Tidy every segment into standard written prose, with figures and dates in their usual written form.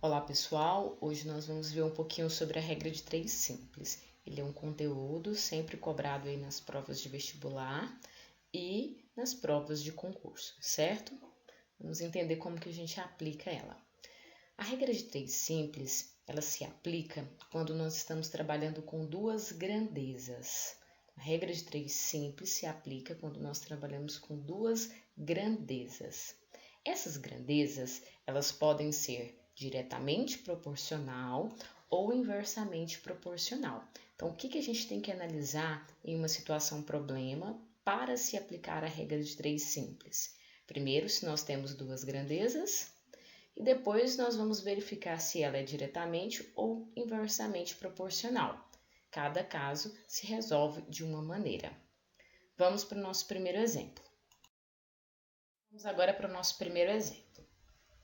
Olá pessoal, hoje nós vamos ver um pouquinho sobre a regra de 3 simples. Ele é um conteúdo sempre cobrado aí nas provas de vestibular e nas provas de concurso, certo? Vamos entender como que a gente aplica ela. A regra de 3 simples, ela se aplica quando nós estamos trabalhando com duas grandezas. A regra de 3 simples se aplica quando nós trabalhamos com duas grandezas. Essas grandezas, elas podem ser diretamente proporcional ou inversamente proporcional. Então, o que a gente tem que analisar em uma situação problema para se aplicar a regra de 3 simples? Primeiro, se nós temos duas grandezas, e depois nós vamos verificar se ela é diretamente ou inversamente proporcional. Cada caso se resolve de uma maneira. Vamos para o nosso primeiro exemplo. Vamos agora para o nosso primeiro exemplo.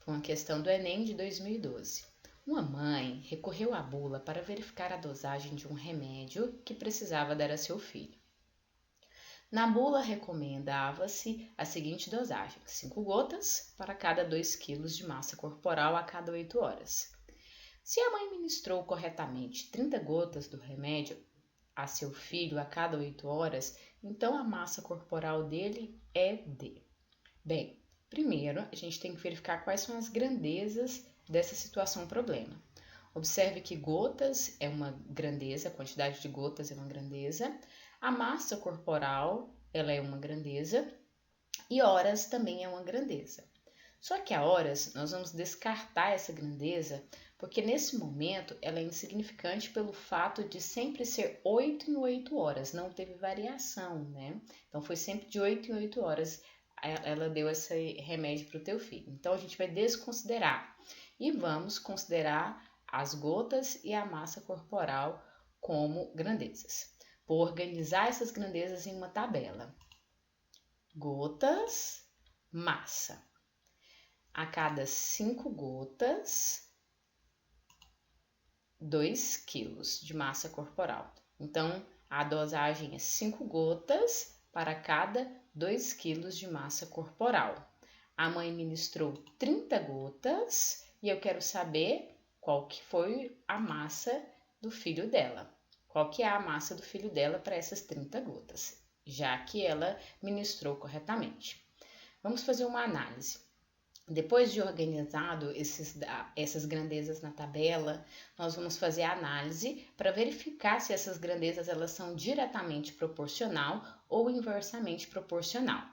Uma questão do Enem de 2012. Uma mãe recorreu à bula para verificar a dosagem de um remédio que precisava dar a seu filho. Na bula recomendava-se a seguinte dosagem: 5 gotas para cada 2 kg de massa corporal a cada 8 horas. Se a mãe ministrou corretamente 30 gotas do remédio a seu filho a cada 8 horas, então a massa corporal dele é de... Bem, primeiro, a gente tem que verificar quais são as grandezas dessa situação problema. Observe que gotas é uma grandeza, a quantidade de gotas é uma grandeza, a massa corporal ela é uma grandeza e horas também é uma grandeza. Só que a horas nós vamos descartar essa grandeza porque nesse momento ela é insignificante pelo fato de sempre ser 8 em 8 horas, não teve variação, né? Então foi sempre de 8 em 8 horas ela deu esse remédio para o teu filho. Então, a gente vai desconsiderar e vamos considerar as gotas e a massa corporal como grandezas. Vou organizar essas grandezas em uma tabela. Gotas, massa. A cada 5 gotas, 2 quilos de massa corporal. Então, a dosagem é 5 gotas para cada 2 kg de massa corporal. A mãe ministrou 30 gotas e eu quero saber qual que foi a massa do filho dela. Qual que é a massa do filho dela para essas 30 gotas, já que ela ministrou corretamente. Vamos fazer uma análise. Depois de organizado essas grandezas na tabela, nós vamos fazer a análise para verificar se essas grandezas elas são diretamente proporcional ou inversamente proporcional.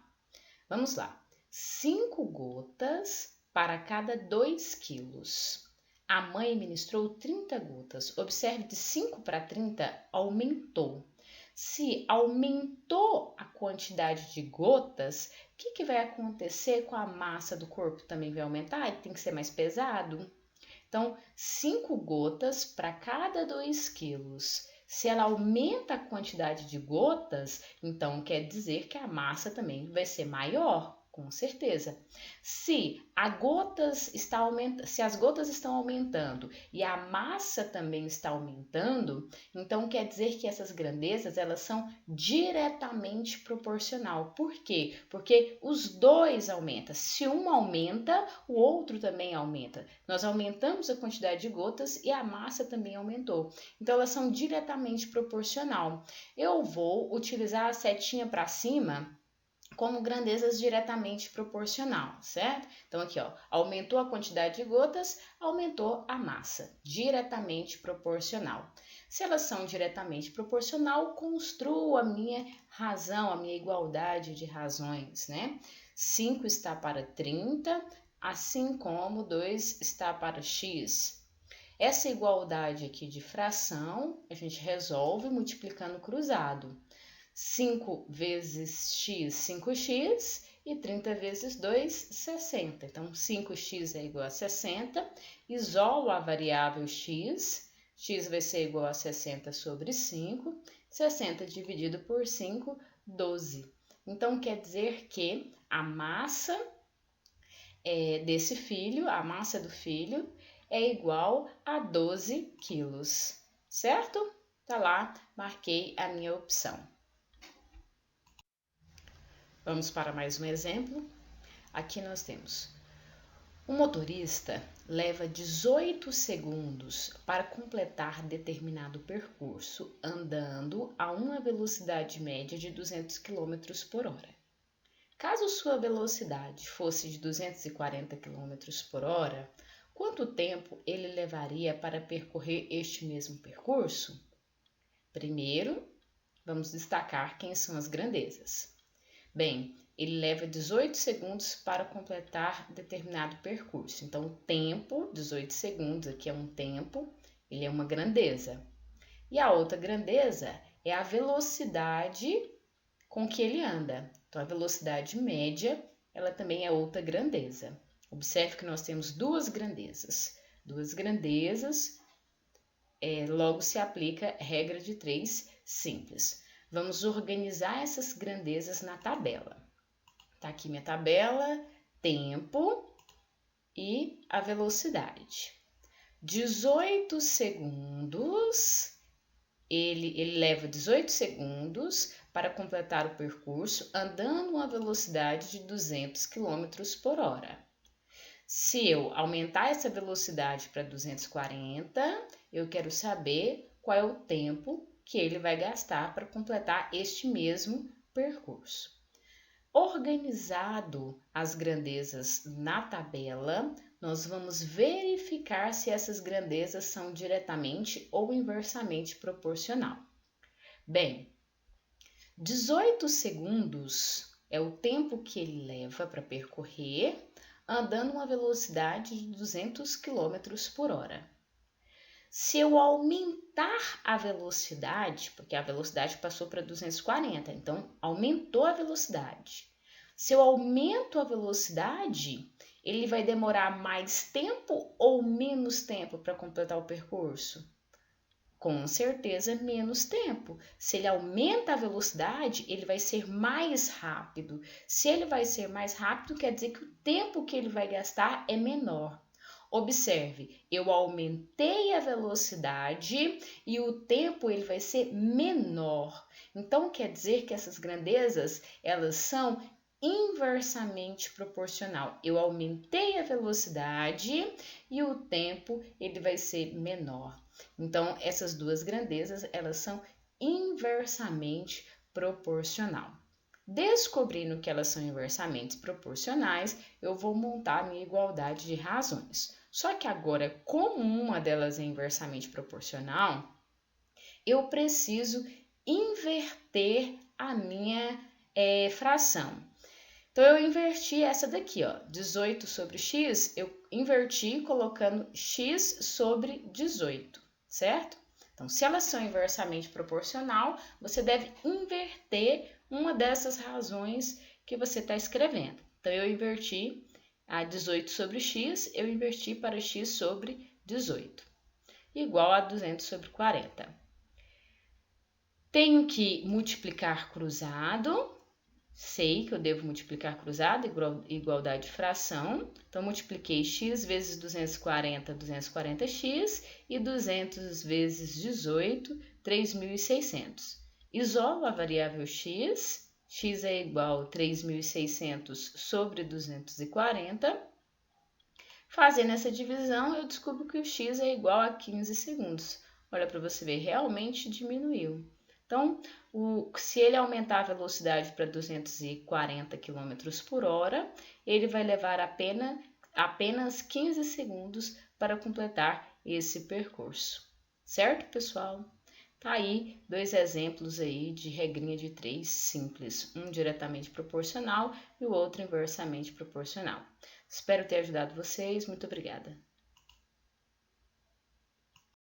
Vamos lá. 5 gotas para cada 2 quilos. A mãe ministrou 30 gotas. Observe de 5 para 30 aumentou. Se aumentou a quantidade de gotas, o que vai acontecer com a massa do corpo? Também vai aumentar? Ele tem que ser mais pesado. Então, 5 gotas para cada 2 quilos. Se ela aumenta a quantidade de gotas, então quer dizer que a massa também vai ser maior, com certeza. Se as gotas estão aumentando e a massa também está aumentando, então quer dizer que essas grandezas elas são diretamente proporcional. Por quê? Porque os dois aumentam. Se um aumenta, o outro também aumenta. Nós aumentamos a quantidade de gotas e a massa também aumentou. Então elas são diretamente proporcional. Eu vou utilizar a setinha para cima como grandezas diretamente proporcional, certo? Então aqui, ó, aumentou a quantidade de gotas, aumentou a massa, diretamente proporcional. Se elas são diretamente proporcional, construo a minha razão, a minha igualdade de razões, né? 5 está para 30, assim como 2 está para x. Essa igualdade aqui de fração, a gente resolve multiplicando cruzado. 5 vezes x, 5x, e 30 vezes 2, 60. Então, 5x é igual a 60, isolo a variável x vai ser igual a 60 sobre 5, 60 dividido por 5, 12. Então, quer dizer que a massa desse filho, a massa do filho, é igual a 12 quilos, certo? Tá lá, marquei a minha opção. Vamos para mais um exemplo. Aqui nós temos O motorista leva 18 segundos para completar determinado percurso andando a uma velocidade média de 200 km por hora. Caso sua velocidade fosse de 240 km por hora, quanto tempo ele levaria para percorrer este mesmo percurso? Primeiro, vamos destacar quem são as grandezas. Bem, ele leva 18 segundos para completar determinado percurso. Então, o tempo, 18 segundos, aqui é um tempo, ele é uma grandeza. E a outra grandeza é a velocidade com que ele anda. Então, a velocidade média, ela também é outra grandeza. Observe que nós temos duas grandezas. Duas grandezas, logo se aplica a regra de 3 simples. Vamos organizar essas grandezas na tabela. Tá aqui minha tabela, tempo e a velocidade. 18 segundos, ele leva 18 segundos para completar o percurso andando a uma velocidade de 200 km por hora. Se eu aumentar essa velocidade para 240, eu quero saber qual é o tempo que ele vai gastar para completar este mesmo percurso. Organizado as grandezas na tabela, nós vamos verificar se essas grandezas são diretamente ou inversamente proporcional. Bem, 18 segundos é o tempo que ele leva para percorrer andando uma velocidade de 200 km por hora. Se eu aumentar a velocidade, porque a velocidade passou para 240, então aumentou a velocidade. Se eu aumento a velocidade, ele vai demorar mais tempo ou menos tempo para completar o percurso? Com certeza, menos tempo. Se ele aumenta a velocidade, ele vai ser mais rápido. Se ele vai ser mais rápido, quer dizer que o tempo que ele vai gastar é menor. Observe, eu aumentei a velocidade e o tempo ele vai ser menor. Então, quer dizer que essas grandezas, elas são inversamente proporcional. Eu aumentei a velocidade e o tempo ele vai ser menor. Então, essas duas grandezas, elas são inversamente proporcional. Descobrindo que elas são inversamente proporcionais, eu vou montar a minha igualdade de razões. Só que agora, como uma delas é inversamente proporcional, eu preciso inverter a minha fração. Então, eu inverti essa daqui, ó, 18 sobre x, eu inverti colocando x sobre 18, certo? Então, se elas são inversamente proporcional, você deve inverter uma dessas razões que você está escrevendo. Então, eu inverti a 18 sobre x, eu inverti para x sobre 18, igual a 200 sobre 40. Tenho que multiplicar cruzado, sei que eu devo multiplicar cruzado, igualdade de fração. Então, multipliquei x vezes 240, 240x, e 200 vezes 18, 3.600. Isolo a variável x é igual a 3.600 sobre 240. Fazendo essa divisão, eu descubro que o x é igual a 15 segundos. Olha para você ver, realmente diminuiu. Então, se ele aumentar a velocidade para 240 km por hora, ele vai levar apenas 15 segundos para completar esse percurso. Certo, pessoal? Tá aí 2 exemplos aí de regrinha de 3 simples, um diretamente proporcional e o outro inversamente proporcional. Espero ter ajudado vocês. Muito obrigada.